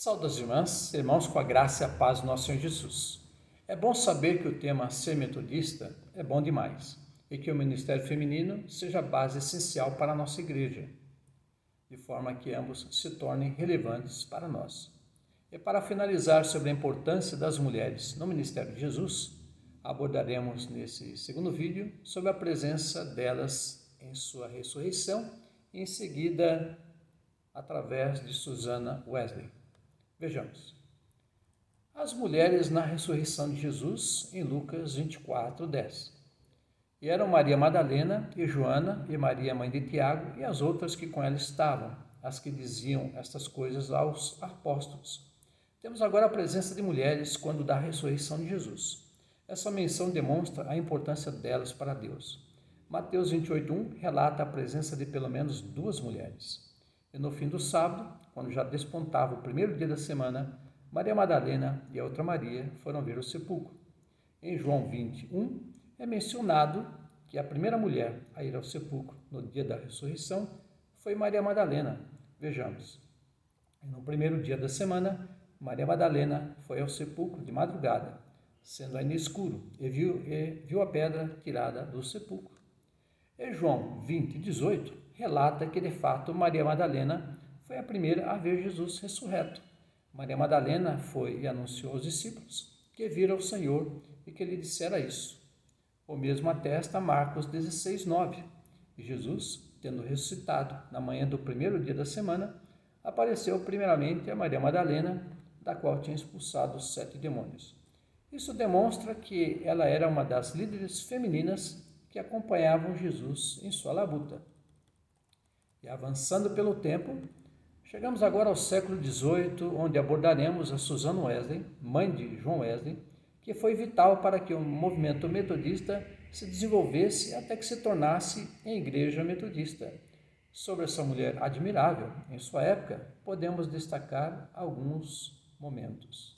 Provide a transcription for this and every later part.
Saudas irmãs, irmãos, com a graça e a paz do nosso Senhor Jesus. É bom saber que o tema ser metodista é bom demais e que o ministério feminino seja a base essencial para a nossa igreja, de forma que ambos se tornem relevantes para nós. E para finalizar sobre a importância das mulheres no ministério de Jesus, abordaremos nesse segundo vídeo sobre a presença delas em sua ressurreição e em seguida através de Susana Wesley. Vejamos. As mulheres na ressurreição de Jesus em Lucas 24:10. E eram Maria Madalena e Joana e Maria, mãe de Tiago, e as outras que com ela estavam, as que diziam estas coisas aos apóstolos. Temos agora a presença de mulheres quando da ressurreição de Jesus. Essa menção demonstra a importância delas para Deus. Mateus 28:1 relata a presença de pelo menos 2 mulheres. E no fim do sábado, quando já despontava o primeiro dia da semana, Maria Madalena e a outra Maria foram ver o sepulcro. Em João 21, é mencionado que a primeira mulher a ir ao sepulcro no dia da ressurreição foi Maria Madalena. Vejamos. No primeiro dia da semana, Maria Madalena foi ao sepulcro de madrugada, sendo ainda escuro, e viu a pedra tirada do sepulcro. E João 20:18 relata que, de fato, Maria Madalena foi a primeira a ver Jesus ressurreto. Maria Madalena foi e anunciou aos discípulos que viram o Senhor e que lhe dissera isso. O mesmo atesta Marcos 16:9. E Jesus, tendo ressuscitado na manhã do primeiro dia da semana, apareceu primeiramente a Maria Madalena, da qual tinha expulsado os 7 demônios. Isso demonstra que ela era uma das líderes femininas que acompanhavam Jesus em sua labuta. E avançando pelo tempo, chegamos agora ao século XVIII, onde abordaremos a Susana Wesley, mãe de John Wesley, que foi vital para que o movimento metodista se desenvolvesse até que se tornasse em igreja metodista. Sobre essa mulher admirável, em sua época, podemos destacar alguns momentos.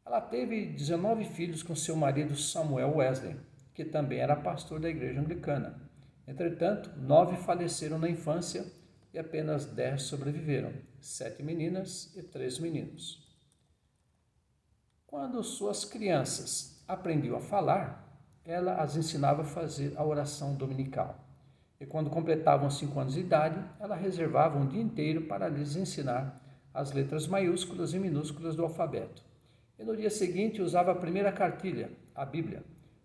Ela teve 19 filhos com seu marido Samuel Wesley, que também era pastor da igreja anglicana. Entretanto, 9 faleceram na infância e apenas 10 sobreviveram, 7 meninas e 3 meninos. Quando suas crianças aprendiam a falar, ela as ensinava a fazer a oração dominical. E quando completavam 5 anos de idade, ela reservava um dia inteiro para lhes ensinar as letras maiúsculas e minúsculas do alfabeto. E no dia seguinte usava a primeira cartilha, a Bíblia,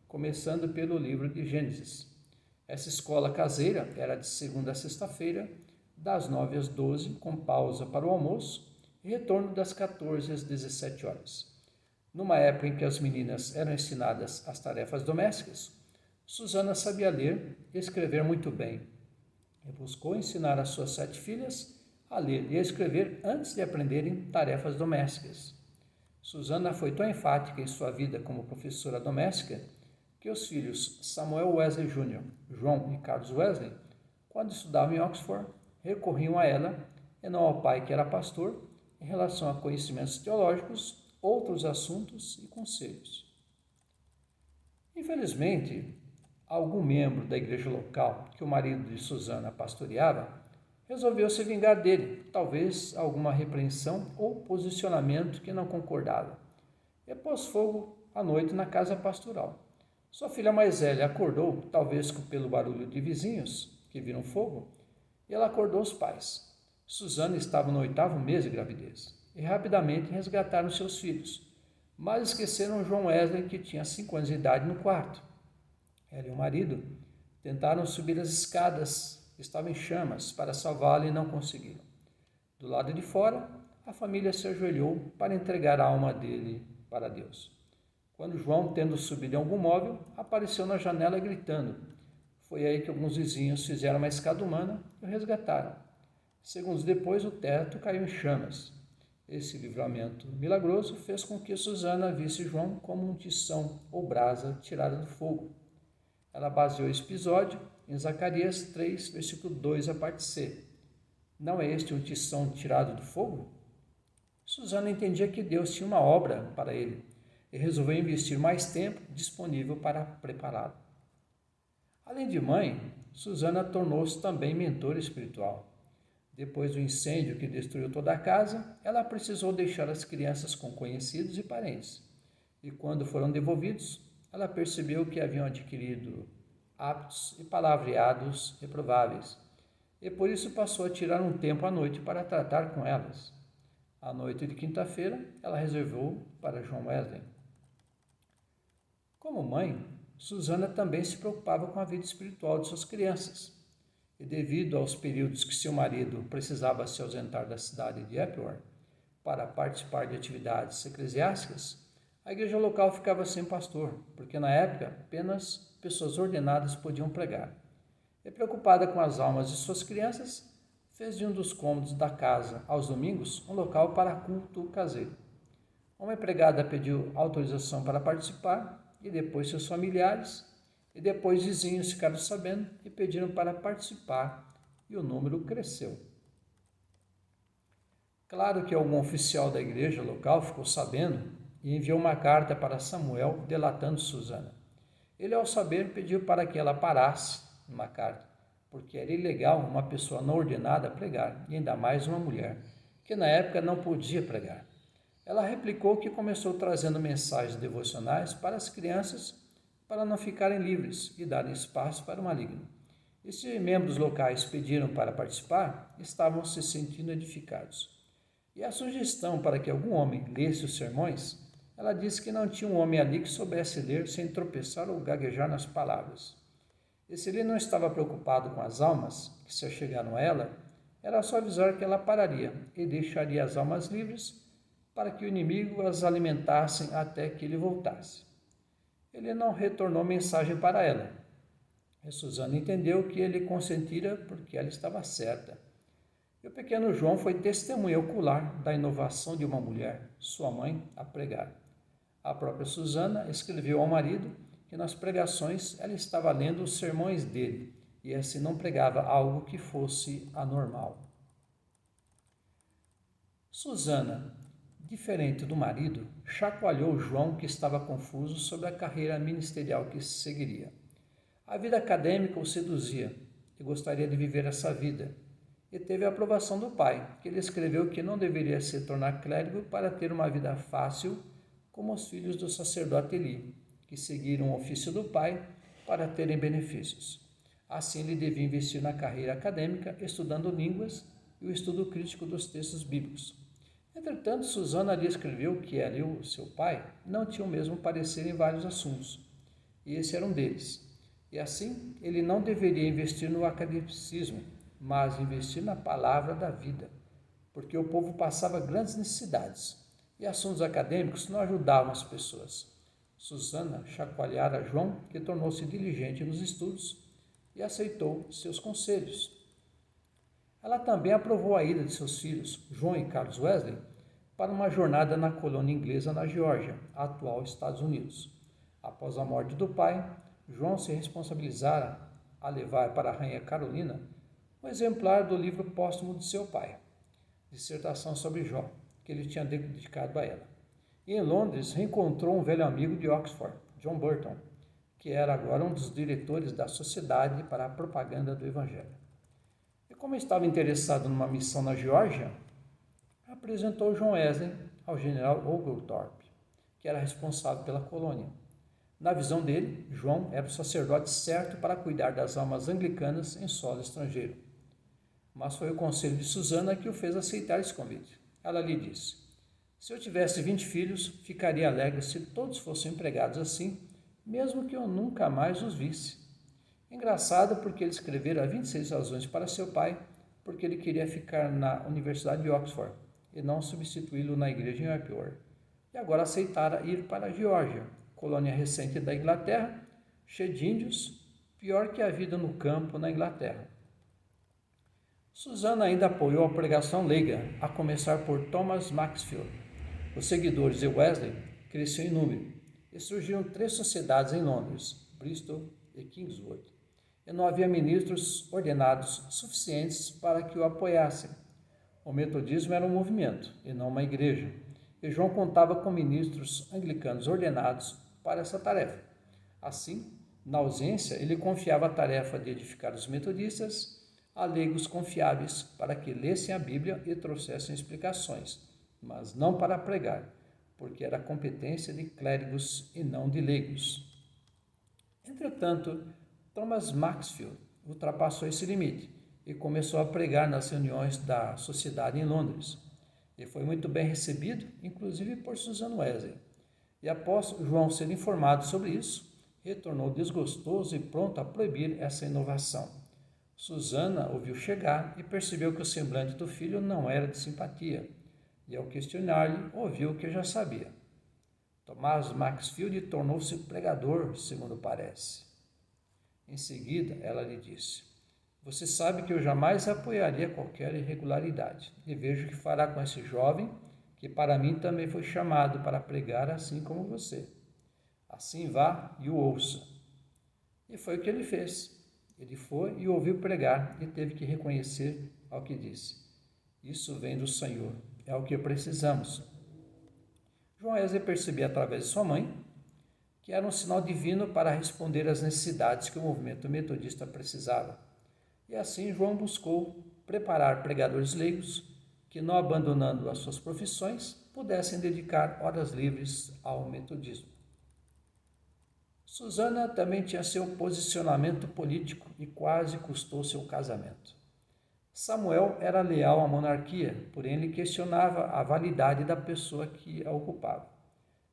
começando pelo livro de Gênesis. Essa escola caseira era de segunda a sexta-feira, das 9 às 12, com pausa para o almoço, e retorno das 14 às 17 horas. Numa época em que as meninas eram ensinadas as tarefas domésticas, Susana sabia ler e escrever muito bem, e buscou ensinar as suas 7 filhas a ler e a escrever antes de aprenderem tarefas domésticas. Susana foi tão enfática em sua vida como professora doméstica que os filhos Samuel Wesley Jr., João e Carlos Wesley, quando estudavam em Oxford, recorriam a ela, e não ao pai que era pastor, em relação a conhecimentos teológicos, outros assuntos e conselhos. Infelizmente, algum membro da igreja local que o marido de Susana pastoreava resolveu se vingar dele, talvez alguma repreensão ou posicionamento que não concordava, e pôs fogo à noite na casa pastoral. Sua filha mais velha acordou, talvez pelo barulho de vizinhos que viram fogo, e ela acordou os pais. Susana estava no 8º mês de gravidez e rapidamente resgataram seus filhos, mas esqueceram John Wesley, que tinha 5 anos de idade, no quarto. Ela e o marido tentaram subir as escadas, que estavam em chamas, para salvá-lo e não conseguiram. Do lado de fora, a família se ajoelhou para entregar a alma dele para Deus. Quando João, tendo subido em algum móvel, apareceu na janela gritando. Foi aí que alguns vizinhos fizeram uma escada humana e o resgataram. Segundos depois, o teto caiu em chamas. Esse livramento milagroso fez com que Susana visse João como um tição ou brasa tirada do fogo. Ela baseou esse episódio em Zacarias 3, versículo 2, a parte C. Não é este um tição tirado do fogo? Susana entendia que Deus tinha uma obra para ele e resolveu investir mais tempo disponível para prepará-lo. Além de mãe, Susana tornou-se também mentora espiritual. Depois do incêndio que destruiu toda a casa, ela precisou deixar as crianças com conhecidos e parentes. E quando foram devolvidos, ela percebeu que haviam adquirido hábitos e palavreados reprováveis, e por isso passou a tirar um tempo à noite para tratar com elas. A noite de quinta-feira, ela reservou para John Wesley. Como mãe, Susana também se preocupava com a vida espiritual de suas crianças. E devido aos períodos que seu marido precisava se ausentar da cidade de Epworth para participar de atividades eclesiásticas, a igreja local ficava sem pastor, porque na época apenas pessoas ordenadas podiam pregar. E preocupada com as almas de suas crianças, fez de um dos cômodos da casa, aos domingos, um local para culto caseiro. Uma empregada pediu autorização para participar, e depois seus familiares, e depois vizinhos ficaram sabendo e pediram para participar, e o número cresceu. Claro que algum oficial da igreja local ficou sabendo e enviou uma carta para Samuel delatando Susana. Ele, ao saber, pediu para que ela parasse numa carta, porque era ilegal uma pessoa não ordenada pregar, e ainda mais uma mulher, que na época não podia pregar. Ela replicou que começou trazendo mensagens devocionais para as crianças para não ficarem livres e darem espaço para o maligno. E se membros locais pediram para participar, estavam se sentindo edificados. E a sugestão para que algum homem lesse os sermões, ela disse que não tinha um homem ali que soubesse ler sem tropeçar ou gaguejar nas palavras. E se ele não estava preocupado com as almas que se achegaram a ela, era só avisar que ela pararia e deixaria as almas livres para que o inimigo as alimentasse até que ele voltasse. Ele não retornou mensagem para ela. E Susana entendeu que ele consentira porque ela estava certa. E o pequeno João foi testemunha ocular da inovação de uma mulher, sua mãe, a pregar. A própria Susana escreveu ao marido que nas pregações ela estava lendo os sermões dele e assim não pregava algo que fosse anormal. Susana, diferente do marido, chacoalhou João, que estava confuso sobre a carreira ministerial que seguiria. A vida acadêmica o seduzia e gostaria de viver essa vida, e teve a aprovação do pai, que lhe escreveu que não deveria se tornar clérigo para ter uma vida fácil, como os filhos do sacerdote Eli, que seguiram o ofício do pai para terem benefícios. Assim, ele devia investir na carreira acadêmica, estudando línguas e o estudo crítico dos textos bíblicos. Entretanto, Susana lhe escreveu que ela e o seu pai não tinham o mesmo parecer em vários assuntos, e esse era um deles. E assim, ele não deveria investir no academicismo, mas investir na palavra da vida, porque o povo passava grandes necessidades, e assuntos acadêmicos não ajudavam as pessoas. Susana chacoalhara João, que tornou-se diligente nos estudos e aceitou seus conselhos. Ela também aprovou a ida de seus filhos, João e Carlos Wesley, para uma jornada na colônia inglesa na Geórgia, atual Estados Unidos. Após a morte do pai, João se responsabilizara a levar para a rainha Carolina um exemplar do livro póstumo de seu pai, dissertação sobre Jó, que ele tinha dedicado a ela. E em Londres reencontrou um velho amigo de Oxford, John Burton, que era agora um dos diretores da Sociedade para a Propaganda do Evangelho. E como estava interessado numa missão na Geórgia, apresentou John Wesley ao general Oglethorpe, que era responsável pela colônia. Na visão dele, João era o sacerdote certo para cuidar das almas anglicanas em solo estrangeiro. Mas foi o conselho de Susana que o fez aceitar esse convite. Ela lhe disse: se eu tivesse 20 filhos, ficaria alegre se todos fossem empregados assim, mesmo que eu nunca mais os visse. Engraçado porque ele escrevera 26 razões para seu pai, porque ele queria ficar na Universidade de Oxford e não substituí-lo na igreja em Epworth. E agora aceitara ir para a Geórgia, colônia recente da Inglaterra, cheia de índios, pior que a vida no campo na Inglaterra. Susana ainda apoiou a pregação leiga, a começar por Thomas Maxfield. Os seguidores de Wesley cresceram em número e surgiram 3 sociedades em Londres, Bristol e Kingswood. E não havia ministros ordenados suficientes para que o apoiassem. O metodismo era um movimento e não uma igreja, e João contava com ministros anglicanos ordenados para essa tarefa. Assim, na ausência, ele confiava a tarefa de edificar os metodistas a leigos confiáveis para que lessem a Bíblia e trouxessem explicações, mas não para pregar, porque era competência de clérigos e não de leigos. Entretanto, Thomas Maxfield ultrapassou esse limite e começou a pregar nas reuniões da sociedade em Londres. E foi muito bem recebido, inclusive por Susan Wesley. E após João ser informado sobre isso, retornou desgostoso e pronto a proibir essa inovação. Susana ouviu chegar e percebeu que o semblante do filho não era de simpatia, e ao questionar-lhe, ouviu o que já sabia. Thomas Maxfield tornou-se pregador, segundo parece. Em seguida, ela lhe disse: "Você sabe que eu jamais apoiaria qualquer irregularidade, e vejo o que fará com esse jovem, que para mim também foi chamado para pregar assim como você. Assim vá e o ouça." E foi o que ele fez. Ele foi e ouviu pregar e teve que reconhecer ao que disse: "Isso vem do Senhor, é o que precisamos." João Wesley percebia através de sua mãe que era um sinal divino para responder às necessidades que o movimento metodista precisava. E assim João buscou preparar pregadores leigos que, não abandonando as suas profissões, pudessem dedicar horas livres ao metodismo. Susana também tinha seu posicionamento político e quase custou seu casamento. Samuel era leal à monarquia, porém ele questionava a validade da pessoa que a ocupava,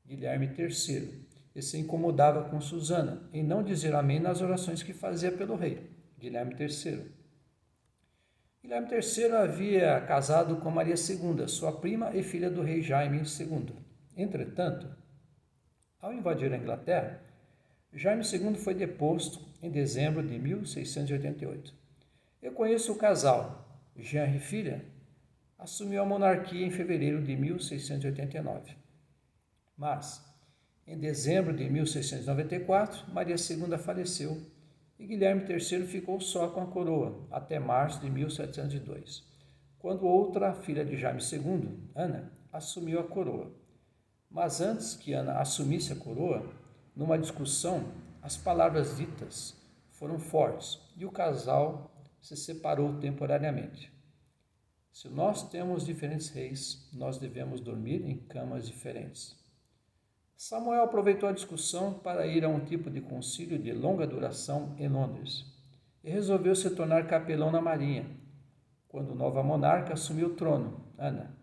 Guilherme III, e se incomodava com Susana em não dizer amém nas orações que fazia pelo rei, Guilherme III. Guilherme III havia casado com Maria II, sua prima e filha do rei Jaime II. Entretanto, ao invadir a Inglaterra, Jaime II foi deposto em dezembro de 1688. Eu conheço o casal. Jean e filha assumiu a monarquia em fevereiro de 1689. Mas, em dezembro de 1694, Maria II faleceu e Guilherme III ficou só com a coroa até março de 1702, quando outra filha de Jaime II, Ana, assumiu a coroa. Mas antes que Ana assumisse a coroa, numa discussão, as palavras ditas foram fortes e o casal se separou temporariamente. Se nós temos diferentes reis, nós devemos dormir em camas diferentes. Samuel aproveitou a discussão para ir a um tipo de concílio de longa duração em Londres e resolveu se tornar capelão na marinha, quando nova monarca assumiu o trono, Ana,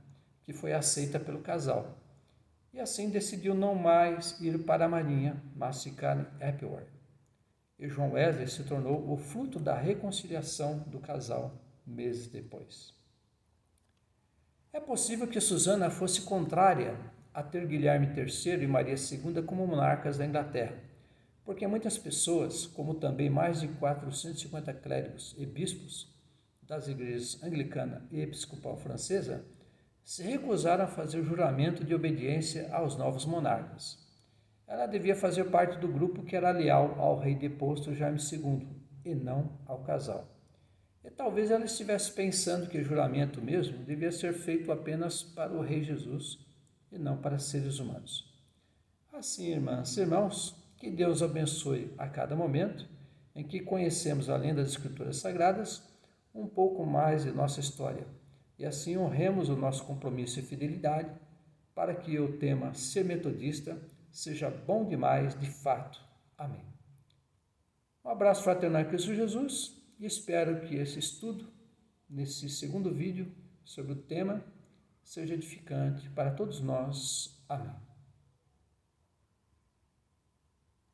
que foi aceita pelo casal. E assim decidiu não mais ir para a marinha, mas ficar em Epworth. E João Wesley se tornou o fruto da reconciliação do casal meses depois. É possível que Susana fosse contrária a ter Guilherme III e Maria II como monarcas da Inglaterra, porque muitas pessoas, como também mais de 450 clérigos e bispos das igrejas anglicana e episcopal francesa, se recusaram a fazer o juramento de obediência aos novos monarcas. Ela devia fazer parte do grupo que era leal ao rei deposto Jaime II, e não ao casal. E talvez ela estivesse pensando que o juramento mesmo devia ser feito apenas para o rei Jesus e não para seres humanos. Assim, irmãs e irmãos, que Deus abençoe a cada momento em que conhecemos, além das Escrituras Sagradas, um pouco mais de nossa história, e assim honremos o nosso compromisso e fidelidade para que o tema ser metodista seja bom demais de fato. Amém. Um abraço fraternal em Cristo Jesus e espero que esse estudo, nesse segundo vídeo sobre o tema, seja edificante para todos nós. Amém.